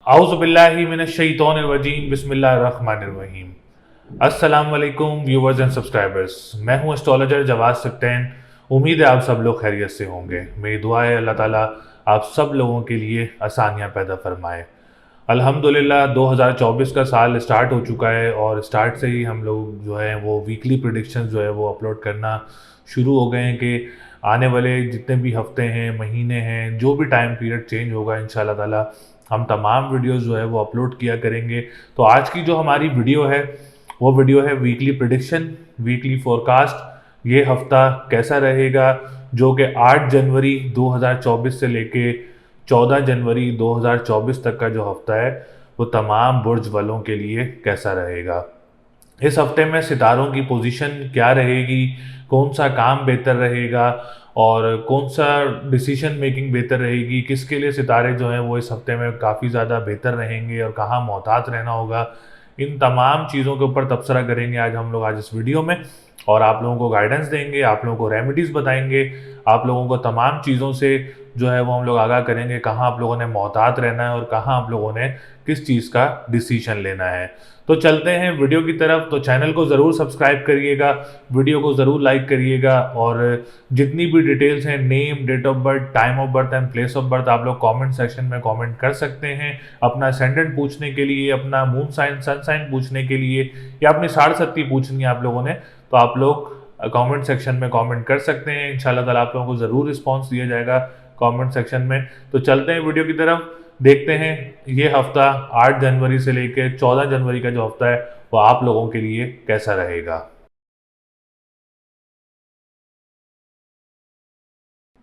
आउज़ुबिल्लाहि मिनश्शैतानिर्रजीम बिस्मिल्लाहिर्रहमानिर्रहीम। अस्सलाम वालेकुम व्यूवर्स एंड सब्सक्राइबर्स। मैं हूं एस्ट्रोलॉजर जवाद सक्तैन। उम्मीद है आप सब लोग खैरियत से होंगे। मेरी दुआ है अल्लाह ताला आप सब लोगों के लिए आसानियां पैदा फरमाए। अल्हम्दुलिल्लाह 2024 का साल स्टार्ट हो चुका है और स्टार्ट से ही हम लोग जो है वो वीकली प्रिडिक्शंस जो है वो अपलोड करना शुरू हो गए हैं कि आने वाले जितने भी हफ्ते हैं, महीने हैं, जो भी टाइम पीरियड चेंज होगा इंशाल्लाह ताला हम तमाम वीडियोस जो है वो अपलोड किया करेंगे। तो आज की जो हमारी वीडियो है वो वीडियो है वीकली प्रिडिक्शन, वीकली फोरकास्ट। ये हफ्ता कैसा रहेगा, जो कि 8 जनवरी 2024 से लेके 14 जनवरी 2024 तक का जो हफ्ता है वो तमाम बुर्ज वालों के लिए कैसा रहेगा। इस हफ्ते में सितारों की पोजीशन क्या रहेगी, कौन सा काम बेहतर रहेगा और कौन सा डिसीजन मेकिंग बेहतर रहेगी, किसके लिए सितारे जो हैं वो इस हफ्ते में काफ़ी ज़्यादा बेहतर रहेंगे और कहाँ मोहतात रहना होगा, इन तमाम चीज़ों के ऊपर तबसरा करेंगे आज हम लोग आज इस वीडियो में। और आप लोगों को गाइडेंस देंगे, आप लोगों को रेमेडीज़ बताएंगे, आप लोगों को तमाम चीज़ों से जो है वो हम लोग आगाह करेंगे, कहाँ आप लोगों ने मोहतात रहना है और कहाँ आप लोगों ने किस चीज़ का डिसीजन लेना है। तो चलते हैं वीडियो की तरफ। तो चैनल को ज़रूर सब्सक्राइब करिएगा, वीडियो को ज़रूर लाइक करिएगा और जितनी भी डिटेल्स हैं, name, date of birth, time of birth and place of birth, आप लोग कमेंट सेक्शन में कमेंट कर सकते हैं। अपना असेंडेंट पूछने के लिए, अपना मून साइन, सन साइन पूछने के लिए या अपनी साढ़े पूछनी है आप लोगों ने, तो आप लोग कमेंट सेक्शन में कमेंट कर सकते हैं। इंशाल्लाह ताला आप लोगों को ज़रूर रिस्पॉन्स दिया जाएगा कमेंट सेक्शन में। तो चलते हैं वीडियो की तरफ, देखते हैं ये हफ्ता 8 जनवरी से लेकर 14 जनवरी का जो हफ्ता है वो आप लोगों के लिए कैसा रहेगा।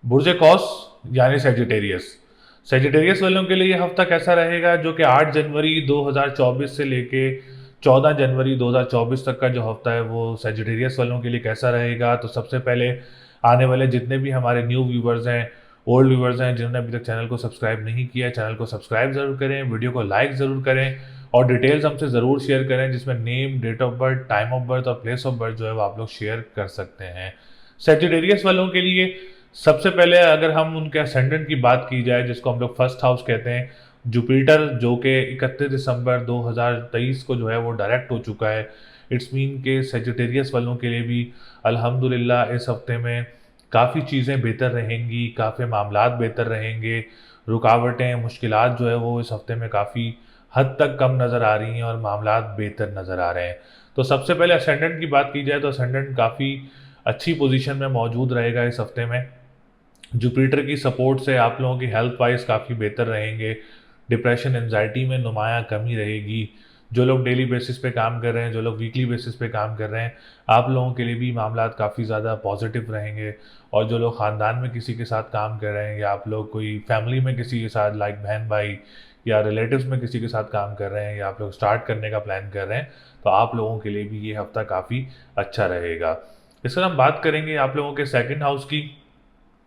बुर्ज कौस यानी सेजिटेरियस, सेजिटेरियस वालों के लिए ये हफ्ता कैसा रहेगा, जो कि 8 जनवरी 2024 से लेके 14 जनवरी 2024 तक का जो हफ्ता है वो सेजिटेरियस वालों के लिए कैसा रहेगा। तो सबसे पहले आने वाले जितने भी हमारे न्यू व्यूवर्स हैं, ओल्ड व्यूवर्स हैं, जिन्होंने अभी तक चैनल को सब्सक्राइब नहीं किया है, चैनल को सब्सक्राइब ज़रूर करें, वीडियो को लाइक ज़रूर करें और डिटेल्स हमसे ज़रूर शेयर करें, जिसमें name, date of birth, time of birth और प्लेस ऑफ बर्थ जो है वो आप लोग शेयर कर सकते हैं। सेजिटेरियस वालों के लिए सबसे पहले अगर हम उनके असेंडेंट की बात की जाए, जिसको हम लोग फर्स्ट हाउस कहते हैं, जुपिटर, जो कि 31 दिसंबर 2023 को जो है वो डायरेक्ट हो चुका है। इट्स मीन के सेजिटेरियस वालों के लिए भी अल्हम्दुलिल्लाह इस हफ्ते में काफ़ी चीज़ें बेहतर रहेंगी, काफ़ी मामलात बेहतर रहेंगे। रुकावटें, मुश्किलात जो है वो इस हफ्ते में काफ़ी हद तक कम नज़र आ रही हैं और मामलात बेहतर नज़र आ रहे हैं। तो सबसे पहले असेंडेंट की बात की जाए तो असेंडेंट काफ़ी अच्छी पोजीशन में मौजूद रहेगा इस हफ्ते में। जुपिटर की सपोर्ट से आप लोगों की हेल्थ वाइज काफ़ी बेहतर रहेंगे। डिप्रेशन, एंजाइटी में नुमायाँ कमी रहेगी। जो लोग डेली बेसिस पे काम कर रहे हैं, जो लोग वीकली बेसिस पे काम कर रहे हैं, आप लोगों के लिए भी मामला काफ़ी ज़्यादा पॉजिटिव रहेंगे। और जो लोग ख़ानदान में किसी के साथ काम कर रहे हैं या आप लोग कोई फैमिली में किसी के साथ लाइक बहन भाई या रिलेटिव्स में किसी के साथ काम कर रहे हैं या आप लोग स्टार्ट करने का प्लान कर रहे हैं, तो आप लोगों के लिए भी ये हफ्ता काफ़ी अच्छा रहेगा। इस पर हम बात करेंगे आप लोगों के सेकंड हाउस की।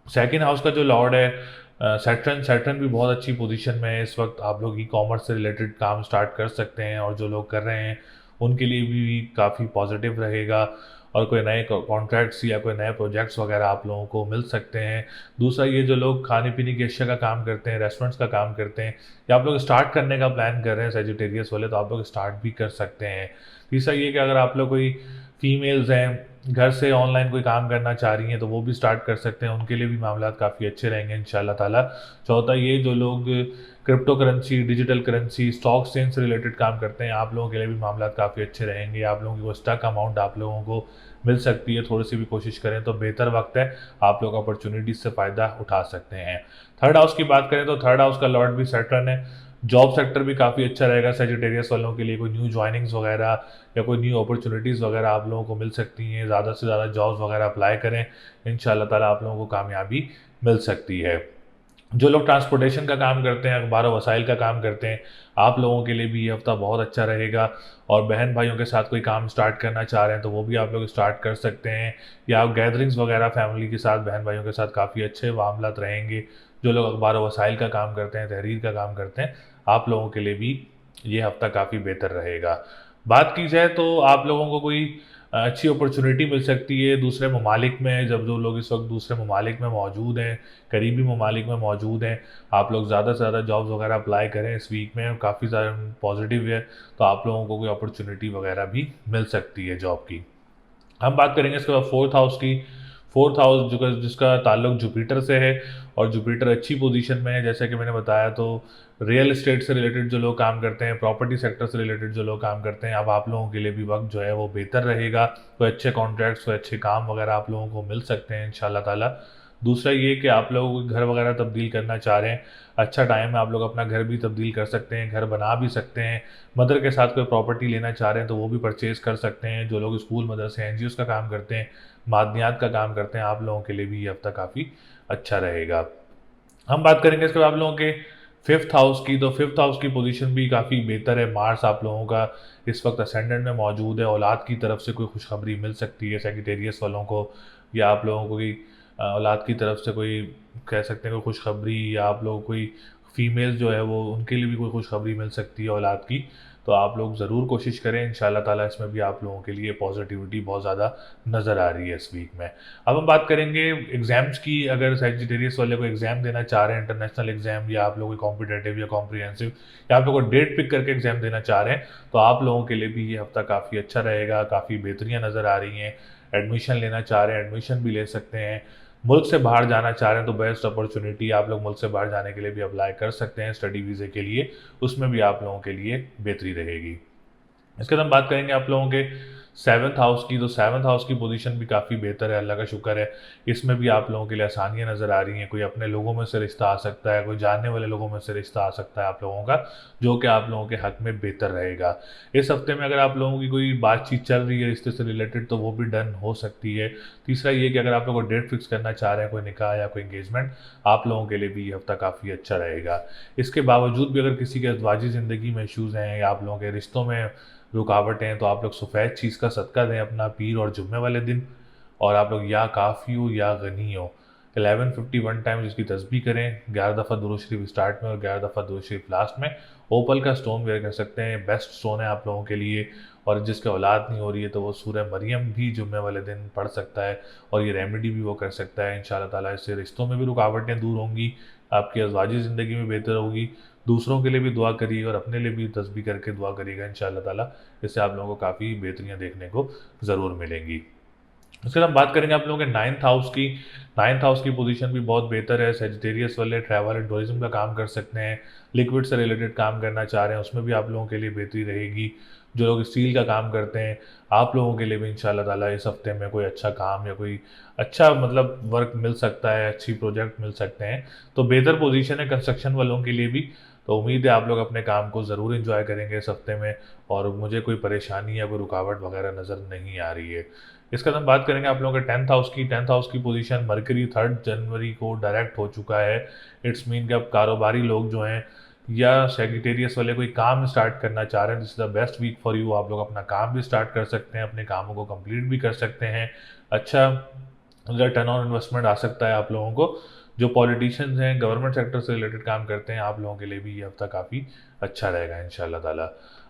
सेकंड हाउस का जो लॉर्ड है सैटर्न, सैटर्न भी बहुत अच्छी पोजीशन में है इस वक्त। आप लोग ई कॉमर्स से रिलेटेड काम स्टार्ट कर सकते हैं और जो लोग कर रहे हैं उनके लिए भी काफ़ी पॉजिटिव रहेगा और कोई नए कॉन्ट्रैक्ट्स या कोई नए प्रोजेक्ट्स वगैरह आप लोगों को मिल सकते हैं। दूसरा, ये जो लोग खाने पीने की अशिया का काम करते हैं, रेस्टोरेंट्स का काम करते हैं या आप लोग स्टार्ट करने का प्लान कर रहे हैं सेजिटेरियस वाले, तो आप लोग स्टार्ट भी कर सकते हैं। तीसरा ये कि अगर आप लोग कोई फीमेल्स हैं, घर से ऑनलाइन कोई काम करना चाह रही हैं, तो वो भी स्टार्ट कर सकते हैं, उनके लिए भी मामला काफ़ी अच्छे रहेंगे इंशाल्लाह ताला। चौथा, ये जो लोग crypto currency, digital currency, stock exchange से रिलेटेड काम करते हैं, आप लोगों के लिए भी मामला काफ़ी अच्छे रहेंगे। आप लोगों की वो स्टक अमाउंट आप लोगों को मिल सकती है, थोड़ी सी भी कोशिश करें तो बेहतर वक्त है, आप लोग अपॉर्चुनिटीज से फ़ायदा उठा सकते हैं। थर्ड हाउस की बात करें तो थर्ड हाउस का लॉर्ड भी सैटर्न है। जॉब सेक्टर भी काफ़ी अच्छा रहेगा सेजिटेरियस वालों के लिए। कोई न्यू ज्वाइनिंग्स वगैरह या कोई न्यू अपॉर्चुनिटीज़ वगैरह आप लोगों को मिल सकती हैं। ज़्यादा से ज़्यादा जॉब्स वगैरह अप्लाई करें, इंशाल्लाह ताला आप लोगों को कामयाबी मिल सकती है। जो लोग ट्रांसपोर्टेशन का काम करते हैं, अखबार और वसाइल का काम करते हैं, आप लोगों के लिए भी ये हफ्ता बहुत अच्छा रहेगा। और बहन भाइयों के साथ कोई काम स्टार्ट करना चाह रहे हैं तो वो भी आप लोग स्टार्ट कर सकते हैं, या आप गैदरिंग्स वगैरह फैमिली के साथ बहन भाइयों के साथ काफ़ी अच्छे मामलात रहेंगे। जो लोग अखबार और वसाइल का काम करते हैं, तहरीर का काम करते हैं, आप लोगों के लिए भी ये हफ्ता काफ़ी बेहतर रहेगा। बात की जाए तो आप लोगों को कोई अच्छी अपॉर्चुनिटी मिल सकती है दूसरे ममालिक में। जब जो लोग इस वक्त दूसरे ममालिक में मौजूद हैं, करीबी ममालिक में मौजूद हैं, आप लोग ज़्यादा से ज़्यादा जॉब्स वगैरह अप्लाई करें इस वीक में, काफ़ी ज़्यादा पॉजिटिव है, तो आप लोगों को कोई अपॉर्चुनिटी वगैरह भी मिल सकती है जॉब की। हम बात करेंगे इसके बाद फोर्थ हाउस की। फोर्थ हाउस जो जिसका ताल्लुक जुपिटर से है, और जुपिटर अच्छी पोजीशन में है। जैसे कि मैंने बताया, तो रियल एस्टेट से रिलेटेड जो लोग काम करते हैं, प्रॉपर्टी सेक्टर से रिलेटेड जो लोग काम करते हैं, अब आप लोगों के लिए भी वक्त जो है वो बेहतर रहेगा। कोई अच्छे कॉन्ट्रैक्ट्स, कोई अच्छे काम वगैरह आप लोगों को मिल सकते हैं इंशाल्लाह ताला। दूसरा ये कि आप लोग कोई घर वगैरह तब्दील करना चाह रहे हैं, अच्छा टाइम है, आप लोग अपना घर भी तब्दील कर सकते हैं, घर बना भी सकते हैं। मदर के साथ कोई प्रॉपर्टी लेना चाह रहे हैं तो वो भी परचेज़ कर सकते हैं। जो लोग स्कूल, मदरसे, एनजीओज़ का काम करते हैं, मादनियात का काम करते हैं, आप लोगों के लिए भी ये हफ्ता काफ़ी अच्छा रहेगा। हम बात करेंगे इसके बाद आप लोगों के फिफ्थ हाउस की। तो फिफ्थ हाउस की पोजीशन भी काफ़ी बेहतर है। मार्स आप लोगों का इस वक्त असेंडेंट में मौजूद है। औलाद की तरफ से कोई खुशखबरी मिल सकती है सेजिटेरियस वालों को, या आप लोगों को कोई औलाद की तरफ से कोई, कह सकते हैं कोई खुशखबरी, या आप लोगों को कोई फीमेल जो है वो, उनके लिए भी कोई खुशखबरी मिल सकती है औलाद की। तो आप लोग ज़रूर कोशिश करें, इंशाल्लाह ताला इसमें भी आप लोगों के लिए पॉजिटिविटी बहुत ज़्यादा नज़र आ रही है इस वीक में। अब हम बात करेंगे एग्ज़ाम्स की। अगर सेजिटेरियस वाले को एग्ज़ाम देना चाह रहे हैं, इंटरनेशनल एग्ज़ाम, या आप लोग कोई कॉम्पिटेटिव या कॉम्प्रिहेंसिव, या आप लोग को डेट पिक करके एग्ज़ाम देना चाह रहे हैं, तो आप लोगों के लिए भी ये हफ्ता काफ़ी अच्छा रहेगा। काफ़ी बेहतरियाँ नज़र आ रही हैं। एडमिशन लेना चाह रहे हैं, एडमिशन भी ले सकते हैं। मुल्क से बाहर जाना चाह रहे हैं तो बेस्ट अपॉर्चुनिटी, आप लोग मुल्क से बाहर जाने के लिए भी अप्लाई कर सकते हैं स्टडी वीज़े के लिए, उसमें भी आप लोगों के लिए बेहतरी रहेगी। इसके बाद हम बात करेंगे आप लोगों के सेवन्थ हाउस की। तो सेवन्थ हाउस की पोजीशन भी काफ़ी बेहतर है, अल्लाह का शुक्र है। इसमें भी आप लोगों के लिए आसानियाँ नज़र आ रही हैं। कोई अपने लोगों में से रिश्ता आ सकता है, कोई जानने वाले लोगों में से रिश्ता आ सकता है आप लोगों का, जो कि आप लोगों के हक़ में बेहतर रहेगा। इस हफ्ते में अगर आप लोगों की कोई बातचीत चल रही है रिश्ते से रिलेटेड, तो वो भी डन हो सकती है। तीसरा ये कि अगर आप लोग डेट फिक्स करना चाह रहे हैं, कोई निकाह या कोई इंगेजमेंट, आप लोगों के लिए भी ये हफ्ता काफ़ी अच्छा रहेगा। इसके बावजूद भी अगर किसी के अज़वाजी ज़िंदगी में इशूज़ हैं, या आप लोगों के रिश्तों में रुकावटें हैं, तो आप लोग सफ़ेद चीज़ का सदका दें अपना पीर और जुम्मे वाले दिन। और आप लोग या काफ़ी हो या गनी हो 1151 टाइम्स इसकी तस्बीह करें। 11 दफ़ा दुरूद शरीफ स्टार्ट में और 11 दफ़ा दुरूद शरीफ लास्ट में। ओपल का स्टोन वेयर कर सकते हैं, बेस्ट स्टोन है आप लोगों के लिए। और जिसके औलाद नहीं हो रही है तो वो सूरह मरियम भी जुम्मे वाले दिन पढ़ सकता है, और ये रेमेडी भी वो कर सकता है। इंशाल्लाह ताला इससे रिश्तों में भी रुकावटें दूर होंगी, आपकी अज़वाजी ज़िंदगी में बेहतर होगी। दूसरों के लिए भी दुआ करिएगा और अपने लिए भी तस्बीह करके दुआ करिएगा इंशाल्लाह ताला। इससे आप लोगों को काफ़ी बेहतरियाँ देखने को ज़रूर मिलेंगी। उसके बाद हम बात करेंगे आप लोगों के नाइन्थ हाउस की। नाइन्थ हाउस की पोजीशन भी बहुत बेहतर है। सेजिटेरियस वाले ट्रैवल एंड टूरिज्म का काम कर सकते हैं, लिक्विड से रिलेटेड काम करना चाह रहे हैं, उसमें भी आप लोगों के लिए बेहतरी रहेगी। जो लोग स्टील का काम करते हैं, आप लोगों के लिए भी इंशाल्लाह ताला इस हफ्ते में कोई अच्छा काम या कोई अच्छा मतलब वर्क मिल सकता है, अच्छी प्रोजेक्ट मिल सकते हैं। तो बेहतर पोजीशन है कंस्ट्रक्शन वालों के लिए भी। तो उम्मीद है आप लोग अपने काम को ज़रूर एंजॉय करेंगे इस हफ्ते में, और मुझे कोई परेशानी या कोई रुकावट वगैरह नज़र नहीं आ रही है। इसके बाद हम बात करेंगे आप लोगों के टेंथ हाउस की। टेंथ हाउस की पोजीशन, मरकरी 3 जनवरी को डायरेक्ट हो चुका है। इट्स मीन कि अब कारोबारी लोग जो हैं, या सेजिटेरियस वाले कोई काम स्टार्ट करना चाह रहे हैं, this is the best week for you. आप लोग अपना काम भी स्टार्ट कर सकते हैं, अपने कामों को कंप्लीट भी कर सकते हैं। अच्छा रिटर्न ऑन इन्वेस्टमेंट आ सकता है आप लोगों को। जो पॉलिटिशियंस हैं, गवर्नमेंट सेक्टर से रिलेटेड काम करते हैं, आप लोगों के लिए भी ये हफ्ता काफ़ी अच्छा रहेगा इंशाल्लाह ताला।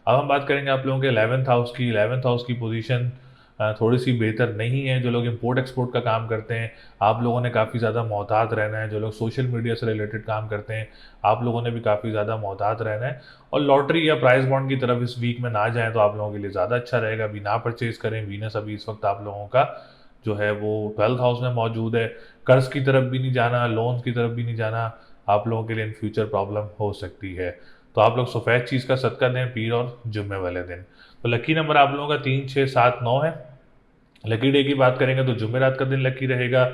अब हम बात करेंगे आप लोगों के 11th हाउस की। 11th हाउस की पोजीशन थोड़ी सी बेहतर नहीं है। जो लोग इंपोर्ट एक्सपोर्ट का काम करते हैं, आप लोगों ने काफ़ी ज़्यादा मोहतात रहना है। जो लोग सोशल मीडिया से रिलेटेड काम करते हैं, आप लोगों ने भी काफ़ी ज़्यादा मोहतात रहना है। और लॉटरी या प्राइस बॉन्ड की तरफ इस वीक में ना जाएँ तो आप लोगों के लिए ज़्यादा अच्छा रहेगा। अभी ना परचेज़ करें। वीनस अभी इस वक्त आप लोगों का जो है वो 12th हाउस में मौजूद है। कर्ज की तरफ भी नहीं जाना, लोन्स की तरफ भी नहीं जाना, आप लोगों के लिए इन फ्यूचर प्रॉब्लम हो सकती है। तो आप लोग सफ़ेद चीज़ का सदका दें पीर और जुम्मे वाले दिन। तो लकी नंबर आप लोगों का 3, 6, 7, 9 है। लकी डे की बात करेंगे तो जुमेरात का दिन लकी रहेगा।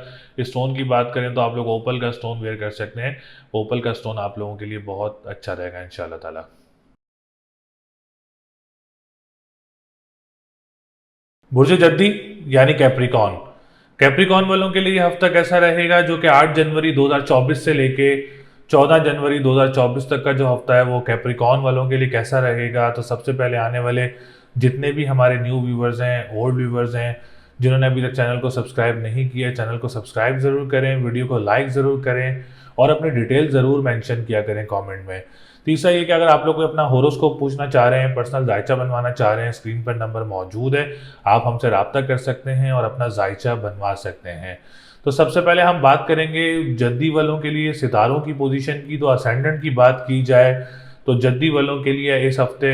स्टोन की बात करें तो आप लोग ओपल का स्टोन वेयर कर सकते हैं। ओपल का स्टोन आप लोगों के लिए बहुत अच्छा रहेगा इंशाल्लाह ताला। बुर्ज जद्दी यानी कैप्रिकॉन। कैप्रिकॉन वालों के लिए ये हफ्ता कैसा रहेगा, जो कि 8 जनवरी 2024 से लेके 14 जनवरी 2024 तक का जो हफ्ता है वो कैप्रिकॉन वालों के लिए कैसा रहेगा। तो सबसे पहले आने वाले जितने भी हमारे न्यू व्यूवर्स हैं, ओल्ड व्यूवर्स हैं, जिन्होंने अभी तक चैनल को सब्सक्राइब नहीं किया, चैनल को सब्सक्राइब ज़रूर करें, वीडियो को लाइक ज़रूर करें, और अपनी डिटेल ज़रूर मेंशन किया करें कमेंट में। तीसरा ये कि अगर आप लोग कोई अपना होरोस्कोप पूछना चाह रहे हैं, पर्सनल जायचा बनवाना चाह रहे हैं, स्क्रीन पर नंबर मौजूद है, आप हमसे रब्ता कर सकते हैं और अपना जायचा बनवा सकते हैं। तो सबसे पहले हम बात करेंगे जद्दी वालों के लिए सितारों की पोजीशन की। तो असेंडेंट की बात की जाए तो जद्दी वालों के लिए इस हफ्ते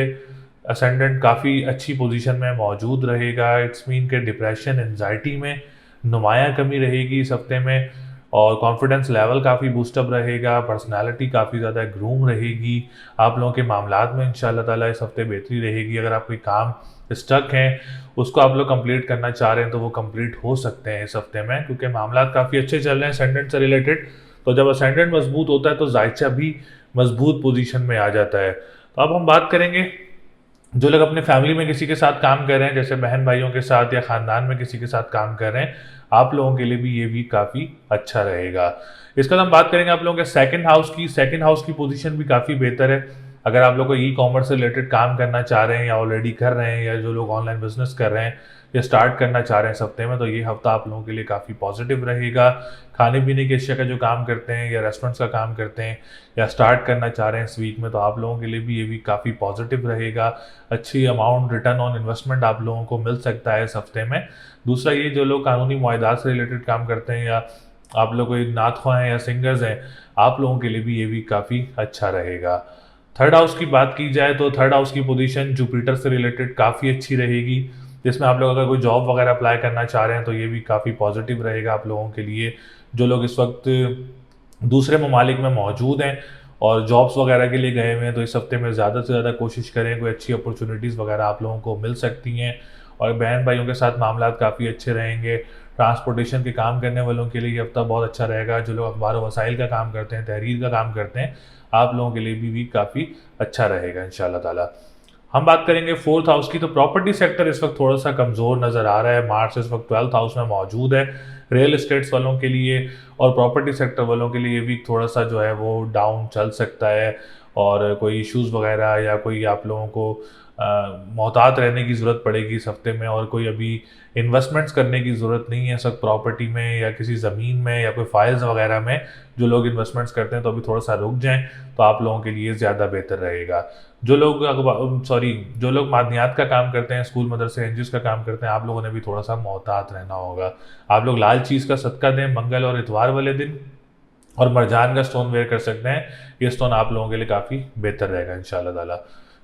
असेंडेंट काफ़ी अच्छी पोजीशन में मौजूद रहेगा। इट्स मीन के डिप्रेशन एंजाइटी में नुमाया कमी रहेगी इस हफ्ते में, और कॉन्फिडेंस लेवल काफ़ी बूस्टअप रहेगा, पर्सनालिटी काफ़ी ज़्यादा ग्रूम रहेगी। आप लोगों के मामलात में इंशाल्लाह ताला इस हफ्ते बेहतरी रहेगी। अगर आप कोई काम स्टक हैं, उसको आप लोग कंप्लीट करना चाह रहे हैं तो वो कंप्लीट हो सकते हैं इस हफ्ते में, क्योंकि मामलात काफ़ी अच्छे चल रहे हैं असेंडेंट से रिलेटेड। तो जब असेंडेंट मजबूत होता है तो जायचा भी मजबूत पोजीशन में आ जाता है। तो अब हम बात करेंगे जो लोग अपने फैमिली में किसी के साथ काम कर रहे हैं, जैसे बहन भाइयों के साथ या ख़ानदान में किसी के साथ काम कर रहे हैं, आप लोगों के लिए भी ये वीक काफ़ी अच्छा रहेगा। इसके बाद हम बात करेंगे आप लोगों के सेकंड हाउस की। सेकंड हाउस की पोजीशन भी काफ़ी बेहतर है। अगर आप लोग को ई कॉमर्स से रिलेटेड काम करना चाह रहे हैं या ऑलरेडी कर रहे हैं, या जो लोग ऑनलाइन बिजनेस कर रहे हैं या स्टार्ट करना चाह रहे हैं इस हफ्ते में, तो ये हफ्ता आप लोगों के लिए काफ़ी पॉजिटिव रहेगा। खाने पीने की अशिया का जो काम करते हैं या रेस्टोरेंट्स का काम करते हैं या स्टार्ट करना चाह रहे हैं इस वीक में, तो आप लोगों के लिए भी ये वीक काफ़ी पॉजिटिव रहेगा। अच्छी अमाउंट रिटर्न ऑन इन्वेस्टमेंट आप लोगों को मिल सकता है इस हफ्ते में। दूसरा ये, जो लोग कानूनी मुआहदात से रिलेटेड काम करते हैं या आप लोग कोई नातख्वां हैं या सिंगर्स हैं, आप लोगों के लिए भी ये वीक काफ़ी अच्छा रहेगा। थर्ड हाउस की बात की जाए तो थर्ड हाउस की पोजीशन जुपिटर से रिलेटेड काफ़ी अच्छी रहेगी, जिसमें आप लोग अगर कोई जॉब वगैरह अप्लाई करना चाह रहे हैं तो ये भी काफ़ी पॉजिटिव रहेगा आप लोगों के लिए। जो लोग इस वक्त दूसरे ममालिक में मौजूद हैं और जॉब्स वगैरह के लिए गए हुए हैं, तो इस हफ्ते में ज़्यादा से ज़्यादा कोशिश करें, कोई अच्छी अपॉर्चुनिटीज़ वगैरह आप लोगों को मिल सकती हैं। और बहन भाइयों के साथ मामलात काफ़ी अच्छे रहेंगे। ट्रांसपोर्टेशन के काम करने वालों के लिए ये हफ्ता बहुत अच्छा रहेगा। जो लोग अखबार व वसाइल का काम करते हैं, तहरीर का काम करते हैं, आप लोगों के लिए भी वीक काफ़ी अच्छा रहेगा इंशाल्लाह ताला। हम बात करेंगे फोर्थ हाउस की। तो प्रॉपर्टी सेक्टर इस वक्त थोड़ा सा कमज़ोर नज़र आ रहा है। मार्च इस वक्त 12th हाउस में मौजूद है रियल एस्टेट्स वालों के लिए, और प्रॉपर्टी सेक्टर वालों के लिए ये वीक थोड़ा सा जो है वो डाउन चल सकता है, और कोई इश्यूज़ वगैरह या कोई आप लोगों को मोहतात रहने की ज़रूरत पड़ेगी इस हफ्ते में। और कोई अभी इन्वेस्टमेंट्स करने की ज़रूरत नहीं है सब प्रॉपर्टी में या किसी ज़मीन में या कोई फाइल्स वगैरह में। जो लोग इन्वेस्टमेंट्स करते हैं तो अभी थोड़ा सा रुक जाएं, तो आप लोगों के लिए ज़्यादा बेहतर रहेगा। जो लोग जो लोग मादनियात का काम करते हैं, स्कूल मदरसे एनजीओ का काम करते हैं, आप लोगों ने भी थोड़ा सा मोहतात रहना होगा। आप लोग लाल चीज़ का सदका दें मंगल और इतवार वाले दिन, और मरजान का स्टोन वेयर कर सकते हैं। ये स्टोन आप लोगों के लिए काफ़ी बेहतर रहेगा इंशाल्लाह ताला।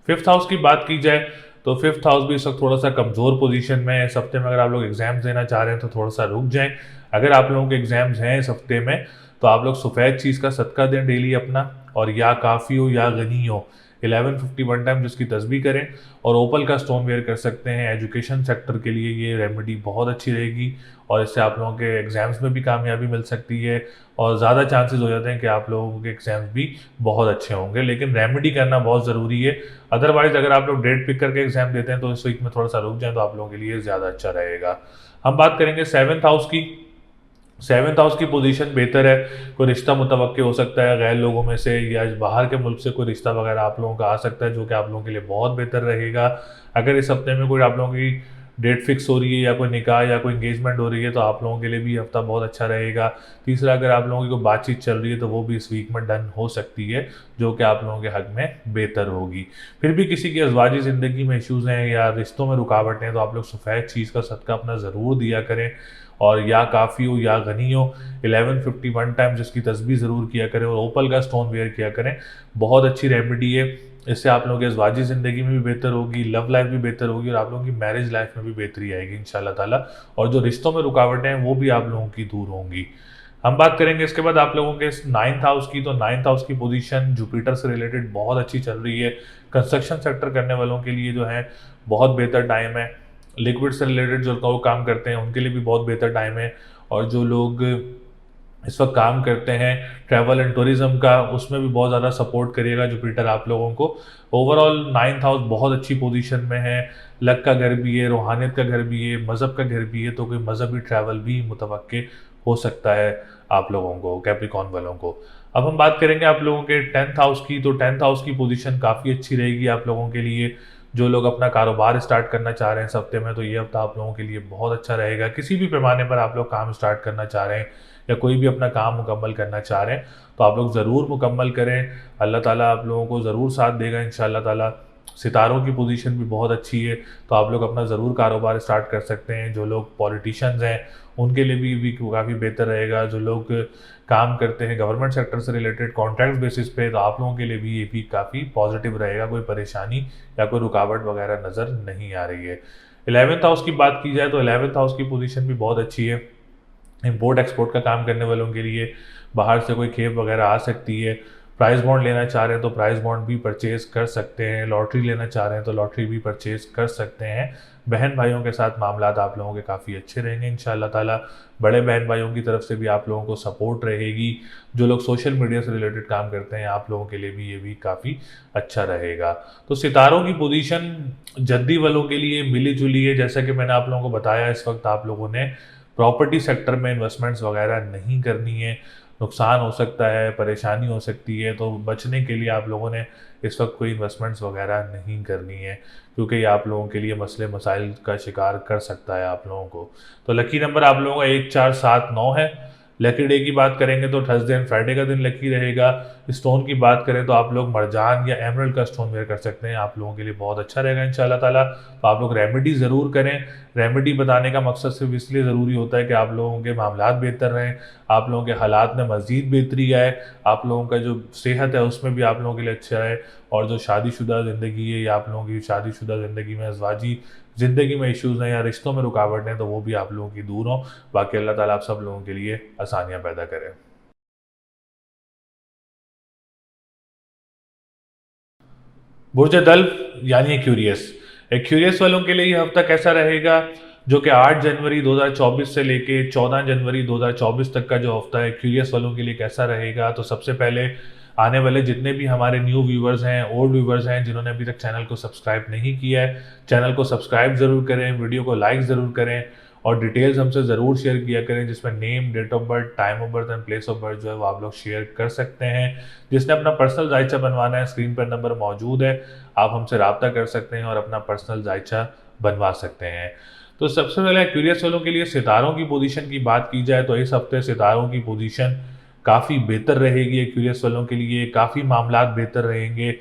फिफ्थ हाउस की बात की जाए तो फिफ्थ हाउस भी इस वक्त थोड़ा सा कमज़ोर पोजीशन में है। इस हफ्ते में अगर आप लोग एग्जाम्स देना चाह रहे हैं तो थोड़ा सा रुक जाएं। अगर आप लोगों के एग्जाम्स हैं इस हफ्ते में, तो आप लोग सफ़ेद चीज़ का सदका दें डेली अपना, और या काफ़ी हो या गनी हो 1151 टाइम जिसकी तस्बीह करें, और ओपल का स्टोन वेयर कर सकते हैं। एजुकेशन सेक्टर के लिए ये रेमेडी बहुत अच्छी रहेगी, और इससे आप लोगों के एग्ज़ाम्स में भी कामयाबी मिल सकती है, और ज़्यादा चांसेस हो जाते हैं कि आप लोगों के एग्ज़ाम्स भी बहुत अच्छे होंगे। लेकिन रेमेडी करना बहुत ज़रूरी है। अदरवाइज़ अगर आप लोग डेट पिक करके एग्ज़ाम देते हैं तो इस वीक में थोड़ा सा रुक जाएँ, तो आप लोगों के लिए ज़्यादा अच्छा रहेगा। हम बात करेंगे सेवन्थ हाउस की। सेवन्थ हाउस की पोजीशन बेहतर है। कोई रिश्ता मुतवक्के हो सकता है गैर लोगों में से, या बाहर के मुल्क से कोई रिश्ता वगैरह आप लोगों का आ सकता है, जो कि आप लोगों के लिए बहुत बेहतर रहेगा। अगर इस हफ्ते में कोई आप लोगों की डेट फिक्स हो रही है या कोई निकाह या कोई इंगेजमेंट हो रही है, तो आप लोगों के लिए भी हफ्ता बहुत अच्छा रहेगा। तीसरा, अगर आप लोगों की कोई बातचीत चल रही है तो वो भी इस वीक में डन हो सकती है, जो कि आप लोगों के हक में बेहतर होगी। फिर भी किसी की अज़वाजी ज़िंदगी में इश्यूज़ हैं या रिश्तों में रुकावटें हैं, तो आप लोग सफ़ेद चीज़ का सदका अपना ज़रूर दिया करें, और या काफ़ी हो या गनी हो 1151 टाइम जिसकी तस्बीह ज़रूर किया करें, और ओपल का स्टोन वेयर किया करें। बहुत अच्छी रेमेडी है। इससे आप लोगों की अज़वाजी ज़िंदगी में भी बेहतर होगी, लव लाइफ भी बेहतर होगी, और आप लोगों की मैरिज लाइफ में भी बेहतरी आएगी इंशाल्लाह ताला। और जो रिश्तों में रुकावटें हैं वो भी आप लोगों की दूर होंगी। हम बात करेंगे इसके बाद आप लोगों के नाइन्थ हाउस की। तो नाइन्थ हाउस की पोजीशन जुपिटर से रिलेटेड बहुत अच्छी चल रही है। कंस्ट्रक्शन सेक्टर करने वालों के लिए जो है बहुत बेहतर टाइम है। लिक्विड से रिलेटेड जो लोग काम करते हैं उनके लिए भी बहुत बेहतर टाइम है, और जो लोग इस वक्त काम करते हैं ट्रैवल एंड टूरिज्म का, उसमें भी बहुत ज़्यादा सपोर्ट करिएगा जुपिटर आप लोगों को। ओवरऑल नाइन्थ हाउस बहुत अच्छी पोजीशन में है। लक का घर भी है, रूहानियत का घर भी है, मज़हब का घर भी है, तो कोई मज़हबी ट्रैवल भी मुतवक्के हो सकता है आप लोगों को, कैप्रिकॉन वालों को। अब हम बात करेंगे आप लोगों के टेंथ हाउस की। तो टेंथ हाउस की पोजीशन काफ़ी अच्छी रहेगी आप लोगों के लिए। जो लोग अपना कारोबार स्टार्ट करना चाह रहे हैं इस हफ्ते में, तो ये हफ्ता आप लोगों के लिए बहुत अच्छा रहेगा। किसी भी पैमाने पर आप लोग काम स्टार्ट करना चाह रहे हैं या कोई भी अपना काम मुकम्मल करना चाह रहे हैं तो आप लोग ज़रूर मुकम्मल करें। अल्लाह ताला आप लोगों को ज़रूर साथ देगा इंशाअल्लाह ताला। सितारों की पोजीशन भी बहुत अच्छी है, तो आप लोग अपना ज़रूर कारोबार स्टार्ट कर सकते हैं। जो लोग पॉलिटिशियंस हैं उनके लिए भी काफ़ी बेहतर रहेगा। जो लोग काम करते हैं गवर्नमेंट सेक्टर से रिलेटेड कॉन्ट्रैक्ट बेसिस पे, तो आप लोगों के लिए भी ये भी काफ़ी पॉजिटिव रहेगा। कोई परेशानी या कोई रुकावट वगैरह नज़र नहीं आ रही है। 11th हाउस की बात की जाए तो 11th हाउस की पोजीशन भी बहुत अच्छी है। इंपोर्ट एक्सपोर्ट का काम करने वालों के लिए बाहर से कोई खेप वगैरह आ सकती है। प्राइस बॉन्ड लेना चाह रहे हैं तो प्राइस बॉन्ड भी परचेज कर सकते हैं। लॉटरी लेना चाह रहे हैं तो लॉटरी भी परचेज कर सकते हैं। बहन भाइयों के साथ मामलात आप लोगों के काफ़ी अच्छे रहेंगे इंशाअल्लाह ताला। बड़े बहन भाइयों की तरफ से भी आप लोगों को सपोर्ट रहेगी। जो लोग सोशल मीडिया से रिलेटेड काम करते हैं आप लोगों के लिए भी ये भी काफ़ी अच्छा रहेगा। तो सितारों की पोजीशन जद्दी वालों के लिए मिली जुली है। जैसा कि मैंने आप लोगों को बताया, इस वक्त आप लोगों ने प्रॉपर्टी सेक्टर में इन्वेस्टमेंट्स वगैरह नहीं करनी है। नुकसान हो सकता है, परेशानी हो सकती है, तो बचने के लिए आप लोगों ने इस वक्त कोई इन्वेस्टमेंट्स वगैरह नहीं करनी है, क्योंकि ये आप लोगों के लिए मसले मसाइल का शिकार कर सकता है आप लोगों को। तो लकी नंबर आप लोगों का 1 4 7 9 है। लकी डे की बात करेंगे तो थर्सडे एंड फ्राइडे का दिन लकी रहेगा। स्टोन की बात करें तो आप लोग मरजान या एमरल्ड का स्टोन वेयर कर सकते हैं, आप लोगों के लिए बहुत अच्छा रहेगा इंशाल्लाह ताला। तो आप लोग रेमेडी ज़रूर करें। रेमेडी बताने का मकसद सिर्फ इसलिए ज़रूरी होता है कि आप लोगों के मामलात बेहतर रहें, आप लोगों के हालात में मज़ीद बेहतरी आए, आप लोगों का जो सेहत है उसमें भी आप लोगों के लिए अच्छा है, और जो शादीशुदा ज़िंदगी है या आप लोगों की शादीशुदा ज़िंदगी में अज़वाजी ज़िंदगी में इश्यूज़ हैं या रिश्तों में रुकावट हैं तो वो भी आप लोगों की दूर हों। बाकी अल्लाह ताला आप सब लोगों के लिए आसानियाँ पैदा करें। बुर्ज दल्फ यानी एक्यूरियस, एक्यूरियस वालों के लिए ये हफ्ता कैसा रहेगा? जो कि 8 जनवरी 2024 से लेके 14 जनवरी 2024 तक का जो हफ्ता है एक्यूरियस वालों के लिए कैसा रहेगा? तो सबसे पहले आने वाले जितने भी हमारे न्यू व्यूवर्स हैं, ओल्ड व्यूवर्स हैं, जिन्होंने अभी तक चैनल को सब्सक्राइब नहीं किया है, चैनल को सब्सक्राइब ज़रूर करें, वीडियो को लाइक ज़रूर करें और डिटेल्स हमसे ज़रूर शेयर किया करें, जिसमें name, date of birth, time of birth and place of birth जो है वो आप लोग शेयर कर सकते हैं। जिसने अपना पर्सनल जायचा बनवाना है, स्क्रीन पर नंबर मौजूद है, आप हमसे रब्ता कर सकते हैं और अपना पर्सनल जायचा बनवा सकते हैं। तो सबसे पहले क्यूरियस वालों के लिए सितारों की पोजीशन की बात की जाए तो इस हफ्ते सितारों की पोजीशन काफ़ी बेहतर रहेगी। एक्यूरियस वालों के लिए काफ़ी मामलात बेहतर रहेंगे।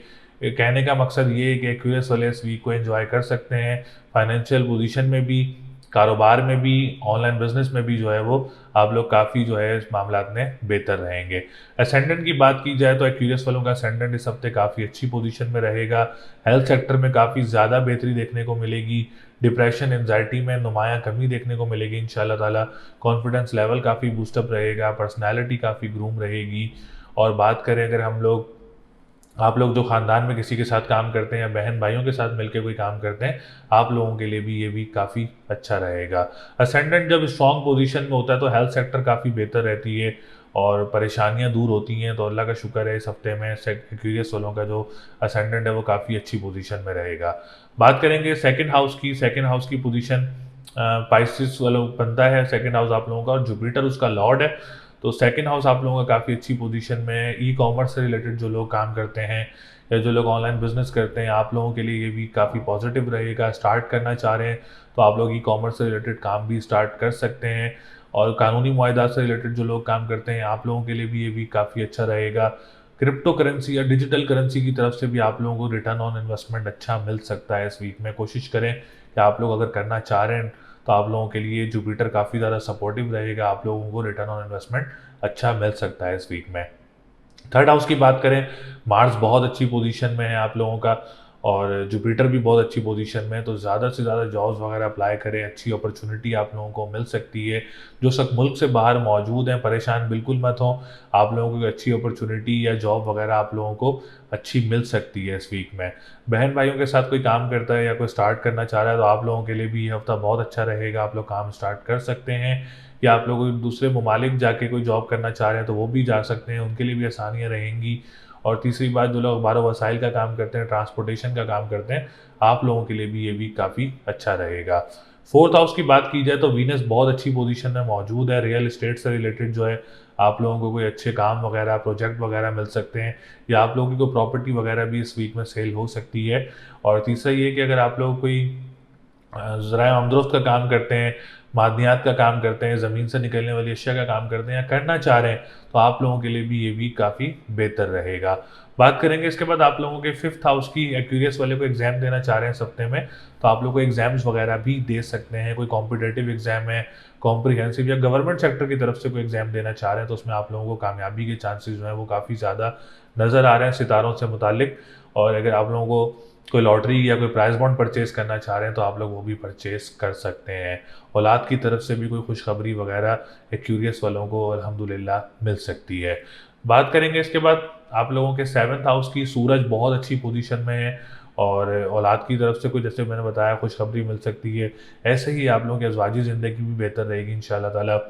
कहने का मकसद ये है कि एक्यूरियस वाले इस वीक को एंजॉय कर सकते हैं। फाइनेंशियल पोजीशन में भी, कारोबार में भी, ऑनलाइन बिजनेस में भी जो है वो आप लोग काफ़ी जो है इस मामलात में बेहतर रहेंगे। असेंडेंट की बात की जाए तो एक्यूरियस वालों का असेंडेंट इस हफ्ते काफ़ी अच्छी पोजीशन में रहेगा। हेल्थ सेक्टर में काफ़ी ज़्यादा बेहतरी देखने को मिलेगी। डिप्रेशन, एंजाइटी में नुमायाँ कमी देखने को मिलेगी इंशाल्लाह ताला। कॉन्फिडेंस लेवल काफ़ी बूस्टअप रहेगा, पर्सनैलिटी काफ़ी ग्रूम रहेगी। और बात करें अगर हम लोग, आप लोग जो ख़ानदान में किसी के साथ काम करते हैं या बहन भाइयों के साथ मिलकर कोई काम करते हैं, आप लोगों के लिए भी ये भी काफ़ी अच्छा रहेगा। असेंडेंट जब स्ट्रॉन्ग पोजीशन में होता है तो हेल्थ सेक्टर काफ़ी बेहतर रहती है और परेशानियां दूर होती हैं। तो अल्लाह का शुक्र है इस हफ्ते में एक्यूरियस वालों का जो असेंडेंट है वो काफ़ी अच्छी पोजीशन में रहेगा। बात करेंगे सेकंड हाउस की। सेकंड हाउस की पोजीशन पाइसेस वालों बनता है सेकंड हाउस आप लोगों का, और जुपिटर उसका लॉर्ड है। तो सेकंड हाउस आप लोगों का काफ़ी अच्छी पोजीशन में। ई कॉमर्स से रिलेटेड जो लोग काम करते हैं या जो लोग ऑनलाइन बिजनेस करते हैं, आप लोगों के लिए ये भी काफ़ी पॉजिटिव रहेगा। स्टार्ट करना चाह रहे हैं तो आप लोग ई कॉमर्स से रिलेटेड काम भी स्टार्ट कर सकते हैं। और कानूनी मुआहदात से रिलेटेड जो लोग काम करते हैं, आप लोगों के लिए भी ये भी काफ़ी अच्छा रहेगा। क्रिप्टो करेंसी या डिजिटल करेंसी की तरफ से भी आप लोगों को रिटर्न ऑन इन्वेस्टमेंट अच्छा मिल सकता है इस वीक में। कोशिश करें कि आप लोग अगर करना चाह रहे हैं तो आप लोगों के लिए जुपिटर काफ़ी ज़्यादा सपोर्टिव रहेगा, आप लोगों को रिटर्न ऑन इन्वेस्टमेंट अच्छा मिल सकता है इस वीक में। थर्ड हाउस की बात करें, मार्स बहुत अच्छी पोजीशन में है आप लोगों का और जुपिटर भी बहुत अच्छी पोजीशन में है। तो ज़्यादा से ज़्यादा जॉब्स वगैरह अप्लाई करें, अच्छी अपॉर्चुनिटी आप लोगों को मिल सकती है। जो सब मुल्क से बाहर मौजूद हैं, परेशान बिल्कुल मत हों, आप लोगों को अच्छी अपॉर्चुनिटी या जॉब वगैरह आप लोगों को अच्छी मिल सकती है इस वीक में। बहन भाइयों के साथ कोई काम करता है या कोई स्टार्ट करना चाह रहा है तो आप लोगों के लिए भी ये हफ्ता बहुत अच्छा रहेगा, आप लोग काम स्टार्ट कर सकते हैं। या आप लोग दूसरे ममालिक जाके कोई जॉब करना चाह रहे हैं तो वो भी जा सकते हैं, उनके लिए भी आसानियाँ रहेंगी। और तीसरी बात, जो लोग अखबार वसाइल का काम करते हैं, ट्रांसपोर्टेशन का काम करते हैं, आप लोगों के लिए भी ये भी काफ़ी अच्छा रहेगा। फोर्थ हाउस की बात की जाए तो वीनस बहुत अच्छी पोजीशन में मौजूद है। रियल एस्टेट से रिलेटेड जो है आप लोगों को कोई अच्छे काम वगैरह प्रोजेक्ट वगैरह मिल सकते हैं, या आप लोगों की कोई प्रॉपर्टी वगैरह भी इस वीक में सेल हो सकती है। और तीसरा ये कि अगर आप लोग कोई ज़राए आमदोरफ्त का काम करते हैं, मादनियात का काम करते हैं, ज़मीन से निकलने वाली अशिया का काम करते हैं या करना चाह रहे हैं, तो आप लोगों के लिए भी ये वीक काफ़ी बेहतर रहेगा। बात करेंगे इसके बाद आप लोगों के फिफ्थ हाउस की। एक्यूरियस वाले को एग्जाम देना चाह रहे हैं इस हफ्ते में, तो आप लोग को एग्जाम्स वगैरह भी दे सकते हैं। कोई कॉम्पिटेटिव एग्जाम है, कॉम्प्रिहेंसिव या गवर्नमेंट सेक्टर की तरफ से कोई एग्जाम देना चाह रहे हैं, तो उसमें आप लोगों को कामयाबी के चांसेस जो है वो काफ़ी ज़्यादा नज़र आ रहे हैं सितारों से मुतालिक। और अगर आप लोगों को कोई लॉटरी या कोई प्राइज बॉन्ड परचेज करना चाह रहे हैं, तो आप लोग वो भी परचेज कर सकते हैं। औलाद की तरफ से भी कोई खुशखबरी वगैरह एक्यूरियस वालों को अल्हम्दुलिल्लाह मिल सकती है। बात करेंगे इसके बाद आप लोगों के सेवन्थ हाउस की। सूरज बहुत अच्छी पोजीशन में है और औलाद की तरफ से कोई, जैसे मैंने बताया, खुशखबरी मिल सकती है। ऐसे ही आप लोगों की अज़वाजी ज़िंदगी भी बेहतर रहेगी इंशाल्लाह ताला,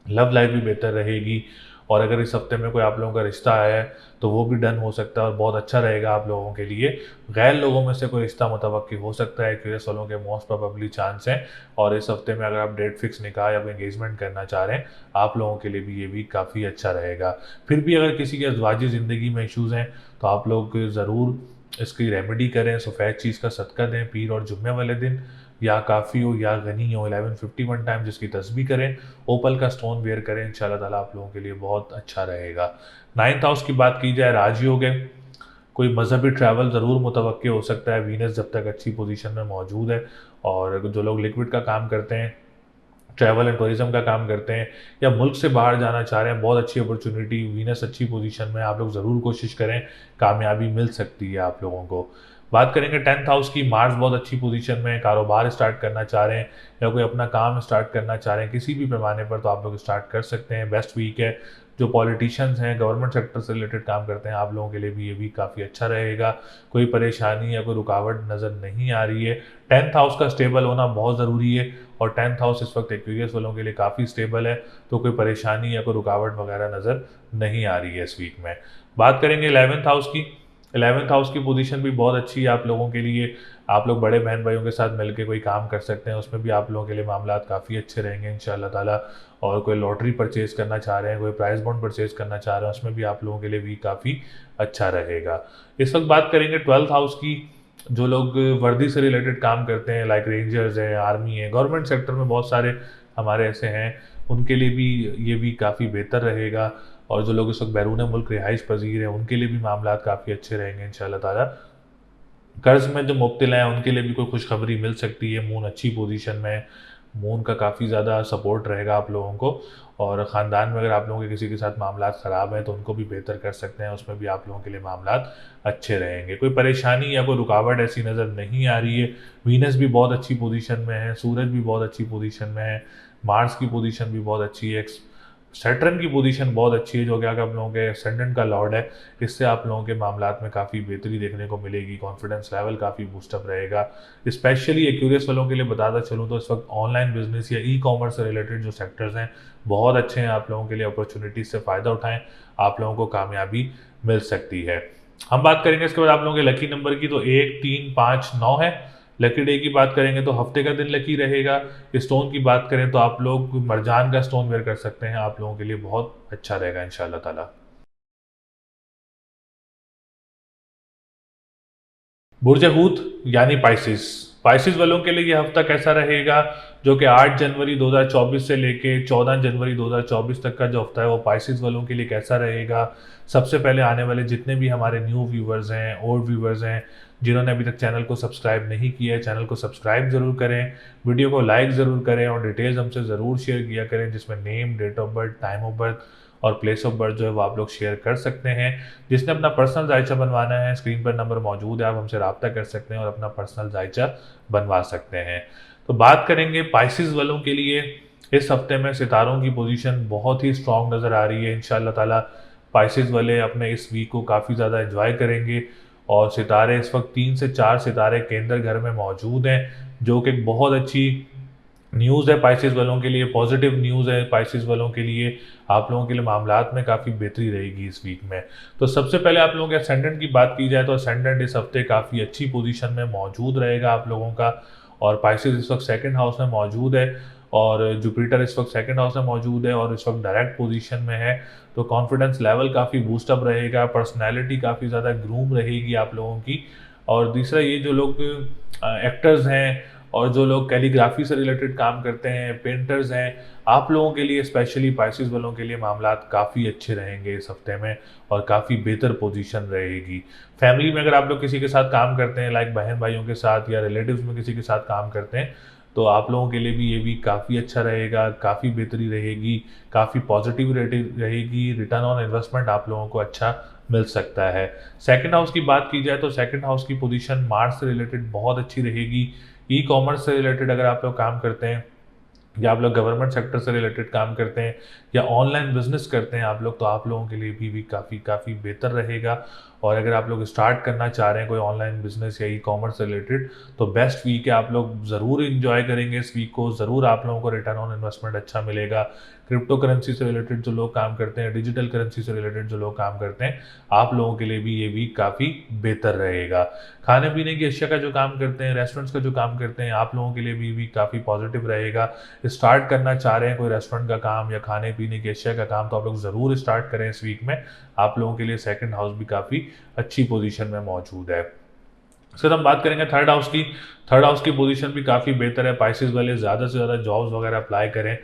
लव लाइफ भी बेहतर रहेगी। और अगर इस हफ्ते में कोई आप लोगों का रिश्ता है तो वो भी डन हो सकता है और बहुत अच्छा रहेगा आप लोगों के लिए। गैर लोगों में से कोई रिश्ता मुतवक्की हो सकता है, एक्यूरियस वालों के मोस्ट प्रोबेबली चांस हैं। और इस हफ्ते में अगर आप डेट फिक्स निकाह या एंगेजमेंट करना चाह रहे हैं, आप लोगों के लिए भी ये वीक काफ़ी अच्छा रहेगा। फिर भी अगर किसी की अज़वाजी ज़िंदगी में इशूज़ हैं तो आप लोग ज़रूर इसकी रेमेडी करें। सफ़ेद चीज़ का सदका दें पीर और जुम्मे वाले दिन, या काफ़ी हो या गनी हो 1151 टाइम जिसकी तस्बीह करें। ओपल का स्टोन वेयर करें, इंशाल्लाह ताला आप लोगों के लिए बहुत अच्छा रहेगा। नाइन्थ हाउस की बात की जाए, राजयोग है। कोई मजहबी ट्रैवल ज़रूर मुतवक्के हो सकता है, वीनस जब तक अच्छी पोजीशन में मौजूद है। और जो लोग लिक्विड का काम करते हैं, ट्रैवल एंड टूरिज्म का काम करते हैं, या मुल्क से बाहर जाना चाह रहे हैं, बहुत अच्छी अपॉर्चुनिटी, वीनस अच्छी पोजीशन में, आप लोग ज़रूर कोशिश करें, कामयाबी मिल सकती है आप लोगों को। बात करेंगे टेंथ हाउस की। मार्स बहुत अच्छी पोजीशन में है। कारोबार स्टार्ट करना चाह रहे हैं या कोई अपना काम स्टार्ट करना चाह रहे हैं किसी भी पैमाने पर, तो आप लोग स्टार्ट कर सकते हैं। बेस्ट वीक है। जो पॉलिटिशियंस हैं, गवर्नमेंट सेक्टर से रिलेटेड काम करते हैं, आप लोगों के लिए भी ये वीक काफ़ी अच्छा रहेगा। कोई परेशानी या कोई रुकावट नज़र नहीं आ रही है। टेंथ हाउस का स्टेबल होना बहुत ज़रूरी है, और टेंथ हाउस इस वक्त एक्यूरियस वालों के लिए काफ़ी स्टेबल है, तो कोई परेशानी या कोई रुकावट वगैरह नज़र नहीं आ रही है इस वीक में। बात करेंगे 11th हाउस की। 11th हाउस की पोजीशन भी बहुत अच्छी है आप लोगों के लिए। आप लोग बड़े बहन भाइयों के साथ मिलकर कोई काम कर सकते हैं, उसमें भी आप लोगों के लिए मामलात काफ़ी अच्छे रहेंगे इंशाल्लाह ताला। और कोई लॉटरी परचेज़ करना चाह रहे हैं, कोई प्राइस बॉन्ड परचेज़ करना चाह रहे हैं, उसमें भी आप लोगों के लिए भी काफ़ी अच्छा रहेगा। इस वक्त बात करेंगे 12th हाउस की। जो लोग वर्दी से रिलेटेड काम करते हैं, लाइक रेंजर्स है, आर्मी है, गवर्नमेंट सेक्टर में बहुत सारे हमारे ऐसे हैं, उनके लिए भी ये भी काफ़ी बेहतर रहेगा। और जो लोग इस वक्त बैरून मुल्क रिहाइश पजीर हैं, उनके लिए भी मामलात काफ़ी अच्छे रहेंगे इंशाल्लाह ताला। कर्ज में जो मुब्तला हैं उनके लिए भी कोई खुशखबरी मिल सकती है। मून अच्छी पोजीशन में है, मून का काफ़ी ज़्यादा सपोर्ट रहेगा आप लोगों को। और ख़ानदान में अगर आप लोगों के किसी के साथ मामलात ख़राब हैं तो उनको भी बेहतर कर सकते हैं, उसमें भी आप लोगों के लिए मामलात अच्छे रहेंगे। कोई परेशानी या कोई रुकावट ऐसी नज़र नहीं आ रही है। वीनस भी बहुत अच्छी पोजीशन में है, सूरज भी बहुत अच्छी पोजीशन में है, मार्स की पोजीशन भी बहुत अच्छी है, सैटर्न की पोजीशन बहुत अच्छी है, जो कि आप लोगों के एसेंडेंट का लॉर्ड है। इससे आप लोगों के मामलात में काफ़ी बेहतरी देखने को मिलेगी, कॉन्फिडेंस लेवल काफ़ी बूस्टअप रहेगा। स्पेशली एक्यूरियस वालों के लिए बताता चलूँ तो इस वक्त ऑनलाइन बिजनेस या ई कॉमर्स से रिलेटेड जो सेक्टर्स हैं बहुत अच्छे हैं आप लोगों के लिए। अपॉर्चुनिटीज से फ़ायदा उठाएं, आप लोगों को कामयाबी मिल सकती है। हम बात करेंगे इसके बाद आप लोगों के लकी नंबर की, तो 1, 3, 5, 9 है। लकी डे की बात करेंगे तो हफ्ते का दिन लकी रहेगा। स्टोन की बात करें तो आप लोग मरजान का स्टोन वेयर कर सकते हैं, आप लोगों के लिए बहुत अच्छा रहेगा इंशाल्लाह ताला। बुर्ज हूत यानी पाइसिस। पाइसिस वालों के लिए ये हफ्ता कैसा रहेगा, जो कि 8 जनवरी 2024 से लेके 14 जनवरी 2024 तक का जो हफ्ता है वो पाइसिस वालों के लिए कैसा रहेगा। सबसे पहले आने वाले जितने भी हमारे न्यू व्यूवर्स हैं, ओल्ड व्यूवर्स हैं, जिन्होंने अभी तक चैनल को सब्सक्राइब नहीं किया है, चैनल को सब्सक्राइब ज़रूर करें, वीडियो को लाइक ज़रूर करें और डिटेल्स हमसे ज़रूर शेयर किया करें, जिसमें name, date of birth, time of birth और प्लेस ऑफ बर्थ जो है वो आप लोग शेयर कर सकते हैं। जिसने अपना पर्सनल जायचा बनवाना है, स्क्रीन पर नंबर मौजूद है, आप हमसे रब्ता कर सकते हैं और अपना पर्सनल जायचा बनवा सकते हैं। तो बात करेंगे पाइसिस वालों के लिए। इस हफ्ते में सितारों की पोजीशन बहुत ही स्ट्रांग नज़र आ रही है इंशाल्लाह ताला। पाइसिस वाले अपने इस वीक को काफ़ी ज़्यादा एंजॉय करेंगे। और सितारे इस वक्त 3 से 4 सितारे केंद्र घर में मौजूद हैं, जो कि बहुत अच्छी न्यूज़ है पाइसिस वालों के लिए, पॉजिटिव न्यूज़ है पाइसिस वालों के लिए। आप लोगों के लिए मामलात में काफ़ी बेहतरी रहेगी इस वीक में। तो सबसे पहले आप लोगों के असेंडेंट की बात की जाए तो असेंडेंट इस हफ्ते काफ़ी अच्छी पोजीशन में मौजूद रहेगा आप लोगों का। और पाइसेस इस वक्त सेकंड हाउस में मौजूद है, और जुपिटर इस वक्त सेकंड हाउस में मौजूद है और इस वक्त डायरेक्ट पोजीशन में है। तो कॉन्फिडेंस लेवल काफ़ी बूस्टअप रहेगा, पर्सनैलिटी काफ़ी ज़्यादा ग्रूम रहेगी आप लोगों की। और दूसरा ये जो लोग एक्टर्स हैं और जो लोग कैलीग्राफी से रिलेटेड काम करते हैं, पेंटर्स हैं, आप लोगों के लिए स्पेशली पाइसेस वालों के लिए मामलात काफ़ी अच्छे रहेंगे इस हफ्ते में और काफ़ी बेहतर पोजीशन रहेगी। फैमिली में अगर आप लोग किसी के साथ काम करते हैं, लाइक बहन भाइयों के साथ या रिलेटिव्स में किसी के साथ काम करते हैं, तो आप लोगों के लिए भी ये वीक काफ़ी अच्छा रहेगा, काफ़ी बेहतरी रहेगी, काफ़ी पॉजिटिव रेटिंग रहेगी, रिटर्न ऑन इन्वेस्टमेंट आप लोगों को अच्छा मिल सकता है। सेकंड हाउस की बात की जाए तो सेकंड हाउस की पोजीशन मार्च से रिलेटेड बहुत अच्छी रहेगी। ई कॉमर्स से रिलेटेड अगर आप लोग काम करते हैं या आप लोग गवर्नमेंट सेक्टर से रिलेटेड काम करते हैं या ऑनलाइन बिजनेस करते हैं आप लोग, तो आप लोगों के लिए भी काफ़ी काफ़ी बेहतर रहेगा। और अगर आप लोग स्टार्ट करना चाह रहे हैं कोई ऑनलाइन बिजनेस या ई कॉमर्स से रिलेटेड, तो बेस्ट वीक है, आप लोग ज़रूर इंजॉय करेंगे इस वीक को, ज़रूर आप लोगों को रिटर्न ऑन इन्वेस्टमेंट अच्छा मिलेगा। क्रिप्टो करेंसी से रिलेटेड जो लोग काम करते हैं, डिजिटल करेंसी से रिलेटेड जो लोग काम करते हैं, आप लोगों के लिए भी ये वीक काफ़ी बेहतर रहेगा। खाने पीने की अशिया का जो काम करते हैं, रेस्टोरेंट्स का जो काम करते हैं, आप लोगों के लिए भी वीक काफ़ी पॉजिटिव रहेगा। स्टार्ट करना चाह रहे हैं कोई रेस्टोरेंट का काम या खाने पीने की अशिया का काम, तो आप लोग ज़रूर स्टार्ट करें इस वीक में, आप लोगों के लिए सेकंड हाउस भी काफ़ी अच्छी पोजीशन में मौजूद है। सर हम बात करेंगे थर्ड हाउस की। थर्ड हाउस की पोजीशन भी काफ़ी बेहतर है। पाइसेस वाले ज़्यादा से ज़्यादा जॉब्स वगैरह अप्लाई करें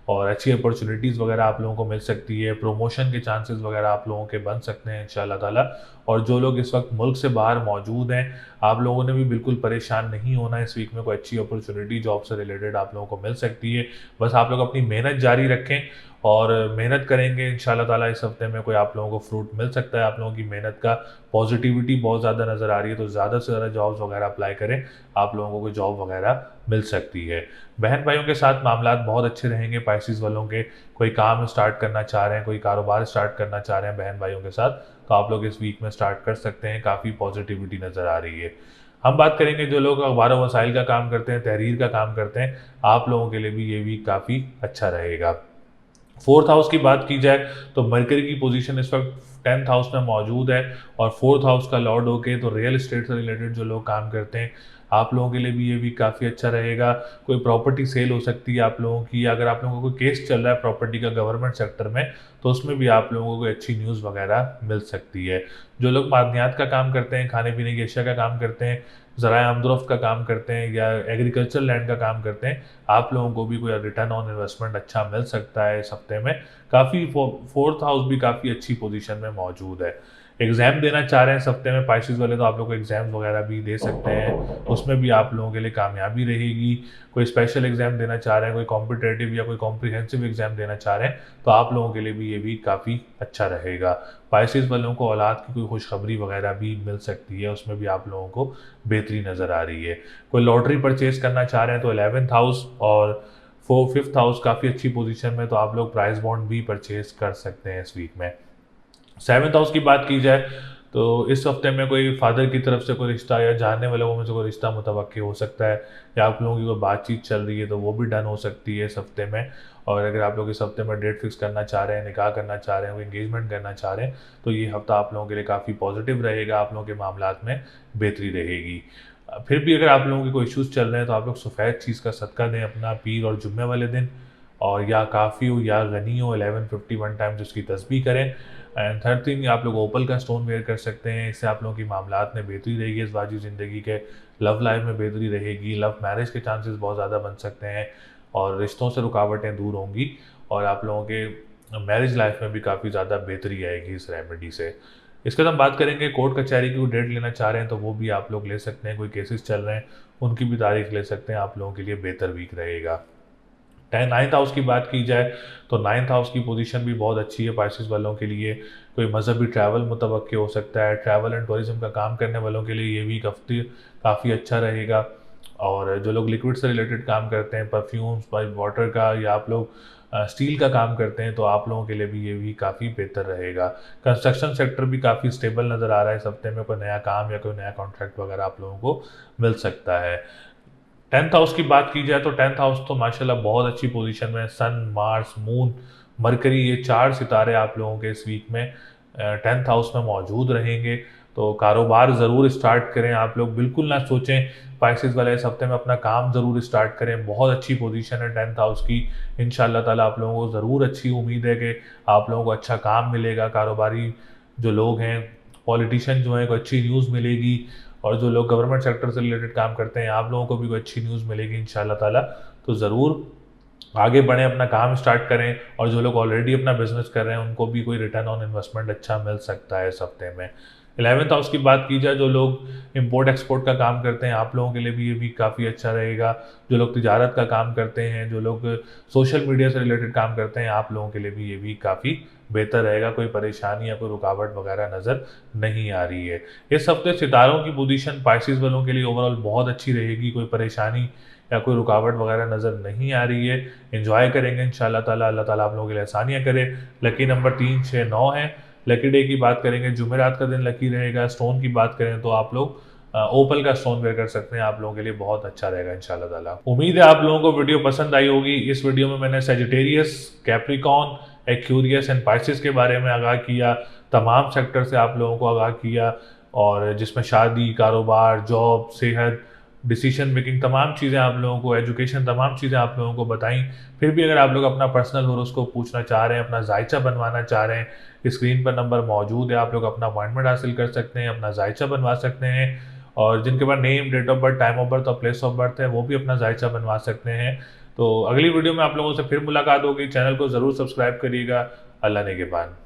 और अच्छी अपॉर्चुनिटीज़ वगैरह आप लोगों को मिल सकती है, प्रमोशन के चांसेस वगैरह आप लोगों के बन सकते हैं इंशाल्लाह ताला। और जो लोग इस वक्त मुल्क से बाहर मौजूद हैं, आप लोगों ने भी बिल्कुल परेशान नहीं होना है। इस वीक में कोई अच्छी अपॉर्चुनिटी जॉब से रिलेटेड आप लोगों को मिल सकती है। बस आप लोग अपनी मेहनत जारी रखें और मेहनत करेंगे इंशाल्लाह ताला, इस हफ्ते में कोई आप लोगों को फ्रूट मिल सकता है। आप लोगों की मेहनत का पॉजिटिविटी बहुत ज़्यादा नज़र आ रही है, तो ज़्यादा से ज़्यादा जॉब्स वगैरह अप्लाई करें, आप लोगों को जॉब वगैरह मिल सकती है। बहन भाइयों के साथ मामलात बहुत अच्छे रहेंगे पाइसेस वालों के। कोई काम स्टार्ट करना चाह रहे हैं, कोई कारोबार स्टार्ट करना चाह रहे हैं बहन भाइयों के साथ, तो आप लोग इस वीक में स्टार्ट कर सकते हैं। काफ़ी पॉजिटिविटी नज़र आ रही है। हम बात करेंगे जो लोग अखबार वसाइल का काम करते हैं, तहरीर का काम करते हैं, आप लोगों के लिए भी ये वीक काफ़ी अच्छा रहेगा। फोर्थ हाउस की बात की जाए तो मरकरी की पोजीशन इस वक्त 10th हाउस में मौजूद है और फोर्थ हाउस का लॉर्ड होके, तो रियल एस्टेट से रिलेटेड जो लोग काम करते हैं, आप लोगों के लिए भी ये वीक काफ़ी अच्छा रहेगा। कोई प्रॉपर्टी सेल हो सकती है आप लोगों की, अगर आप लोगों को कोई केस चल रहा है प्रॉपर्टी का गवर्नमेंट सेक्टर में, तो उसमें भी आप लोगों को अच्छी न्यूज़ वगैरह मिल सकती है। जो लोग मादनियात का काम करते हैं, खाने पीने की अशिया का काम करते हैं, ज़राए आमदोरफ्त का काम करते हैं या एग्रीकल्चर लैंड का काम करते हैं, आप लोगों को भी कोई रिटर्न ऑन इन्वेस्टमेंट अच्छा मिल सकता है इस हफ्ते में। काफ़ी फोर्थ हाउस भी काफ़ी अच्छी पोजीशन में मौजूद है। एग्ज़ाम देना चाह रहे हैं इस हफ्ते में पाइसेस वाले, तो आप लोग को एग्ज़ाम्स वगैरह भी दे सकते हैं, उसमें भी आप लोगों के लिए कामयाबी रहेगी। कोई स्पेशल एग्ज़ाम देना चाह रहे हैं, कोई कॉम्पिटेटिव या कोई कॉम्प्रिहेंसिव एग्ज़ाम देना चाह रहे हैं, तो आप लोगों के लिए भी ये भी काफ़ी अच्छा रहेगा। पाइसेस वालों को औलाद की कोई खुशखबरी वगैरह भी मिल सकती है, उसमें भी आप लोगों को बेहतरी नज़र आ रही है। कोई लॉटरी परचेज करना चाह रहे हैं तो 11th हाउस और फिफ्थ हाउस काफ़ी अच्छी पोजीशन में, तो आप लोग प्राइस बॉन्ड भी परचेज कर सकते हैं इस वीक में। 7th हाउस की बात की जाए तो इस हफ्ते में कोई फादर की तरफ से कोई रिश्ता या जानने वाले लोगों में से कोई रिश्ता मुतवक्की हो सकता है, या आप लोगों की कोई बातचीत चल रही है तो वो भी डन हो सकती है इस हफ्ते में। और अगर आप लोग इस हफ्ते में डेट फिक्स करना चाह रहे हैं, निकाह करना चाह रहे हैं, कोई एंगेजमेंट करना चाह रहे हैं, तो ये हफ्ता आप लोगों के लिए काफ़ी पॉजिटिव रहेगा, आप लोगों के मामलात में बेहतरी रहेगी। फिर भी अगर आप लोगों के कोई इशूज़ चल रहे हैं तो आप लोग सफ़ेद चीज़ का सदका दें अपना पीर और जुम्मे वाले दिन, और या काफ़ी हो या गनी हो 1151 टाइम्स उसकी तस्बीह करें। एंड थर्ड थिंग, आप लोग ओपल का स्टोन वेयर कर सकते हैं, इससे आप लोगों की मामलात में बेहतरी रहेगी इज़वाजी ज़िंदगी के, लव लाइफ में बेहतरी रहेगी, लव मैरिज के चांसेस बहुत ज़्यादा बन सकते हैं और रिश्तों से रुकावटें दूर होंगी और आप लोगों के मैरिज लाइफ में भी काफ़ी ज़्यादा बेहतरी आएगी इस रेमेडी से। इसके बाद हम बात करेंगे कोर्ट कचहरी की कोई डेट लेना चाह रहे हैं तो वो भी आप लोग ले सकते हैं, कोई केसेस चल रहे हैं उनकी भी तारीख ले सकते हैं, आप लोगों के लिए बेहतर वीक रहेगा। 9th हाउस की बात की जाए तो 9th हाउस की पोजीशन भी बहुत अच्छी है पाइसेस वालों के लिए। कोई मजहबी ट्रैवल मुतवक्की हो सकता है, ट्रैवल एंड टूरिज्म का काम करने वालों के लिए ये वीक हफ्ते काफ़ी अच्छा रहेगा। और जो लोग लिक्विड से रिलेटेड काम करते हैं, परफ्यूम्स वाटर का, या आप लोग स्टील का काम करते हैं, तो आप लोगों के लिए भी ये भी काफ़ी बेहतर रहेगा। कंस्ट्रक्शन सेक्टर भी काफ़ी स्टेबल नज़र आ रहा है इस हफ्ते में, कोई नया काम या कोई नया कॉन्ट्रैक्ट वगैरह आप लोगों को मिल सकता है। 10th हाउस की बात की जाए तो 10th हाउस तो माशाल्लाह बहुत अच्छी पोजीशन में, सन, मार्स, मून, मरकरी, ये 4 सितारे आप लोगों के इस वीक में 10th हाउस में मौजूद रहेंगे। तो कारोबार ज़रूर स्टार्ट करें आप लोग, बिल्कुल ना सोचें। स्पाइसेस वाले इस हफ्ते में अपना काम ज़रूर स्टार्ट करें, बहुत अच्छी पोजीशन है 10th हाउस की। इंशाल्लाह ताला आप लोगों को ज़रूर अच्छी उम्मीद है कि आप लोगों को अच्छा काम मिलेगा। कारोबारी जो लोग हैं, पॉलिटिशियन जो हैं, को अच्छी न्यूज़ मिलेगी, और जो लोग गवर्नमेंट सेक्टर से रिलेटेड काम करते हैं आप लोगों को भी कोई अच्छी न्यूज़ मिलेगी इंशाल्लाह ताला। तो ज़रूर आगे बढ़ें, अपना काम स्टार्ट करें, और जो लोग ऑलरेडी अपना बिजनेस कर रहे हैं उनको भी कोई रिटर्न ऑन इन्वेस्टमेंट अच्छा मिल सकता है इस हफ्ते में। 11th हाउस की बात की जाए, जो लोग इंपोर्ट एक्सपोर्ट का काम करते हैं आप लोगों के लिए भी ये भी काफ़ी अच्छा रहेगा। जो लोग तिजारत का काम करते हैं, जो लोग सोशल मीडिया से रिलेटेड काम करते हैं, आप लोगों के लिए भी ये भी काफ़ी बेहतर रहेगा। कोई परेशानी या कोई रुकावट वगैरह नज़र नहीं आ रही है। इस हफ्ते सितारों की पोजीशन स्पाइसेस वालों के लिए ओवरऑल बहुत अच्छी रहेगी, कोई परेशानी या कोई रुकावट वगैरह नज़र नहीं आ रही है। एंजॉय करेंगे इंशाल्लाह ताला, अल्लाह ताला आप लोगों के लिए आसानियाँ करे। लकी नंबर 3, 6, 9 है। लकी डे की बात करेंगे, जुमेरात का दिन लकी रहेगा। स्टोन की बात करें तो आप लोग ओपल का स्टोन वेयर कर सकते हैं, आप लोगों के लिए बहुत अच्छा रहेगा इंशाल्लाह ताला। उम्मीद है आप लोगों को वीडियो पसंद आई होगी। इस वीडियो में मैंने Sagittarius, Capricorn, Aquarius and Pisces के बारे में आगाह किया, तमाम सेक्टर से आप लोगों को आगाह किया, और जिसमें शादी, कारोबार, जॉब, सेहत, डिसीजन मेकिंग, तमाम चीज़ें आप लोगों को, एजुकेशन, तमाम चीज़ें आप लोगों को बताई। फिर भी अगर आप लोग अपना पर्सनल होरोस्कोप पूछना चाह रहे हैं, अपना जायचा बनवाना चाह रहे हैं, स्क्रीन पर नंबर मौजूद है, आप लोग अपना अपॉइंटमेंट हासिल कर सकते हैं, अपना जायचा बनवा सकते हैं। और जिनके पास name, date of birth, time of birth और प्लेस ऑफ बर्थ है, वो भी अपना जायचा बनवा सकते हैं। तो अगली वीडियो में आप लोगों से फिर मुलाकात होगी। चैनल को ज़रूर सब्सक्राइब करिएगा। अल्लाह ने के बाद।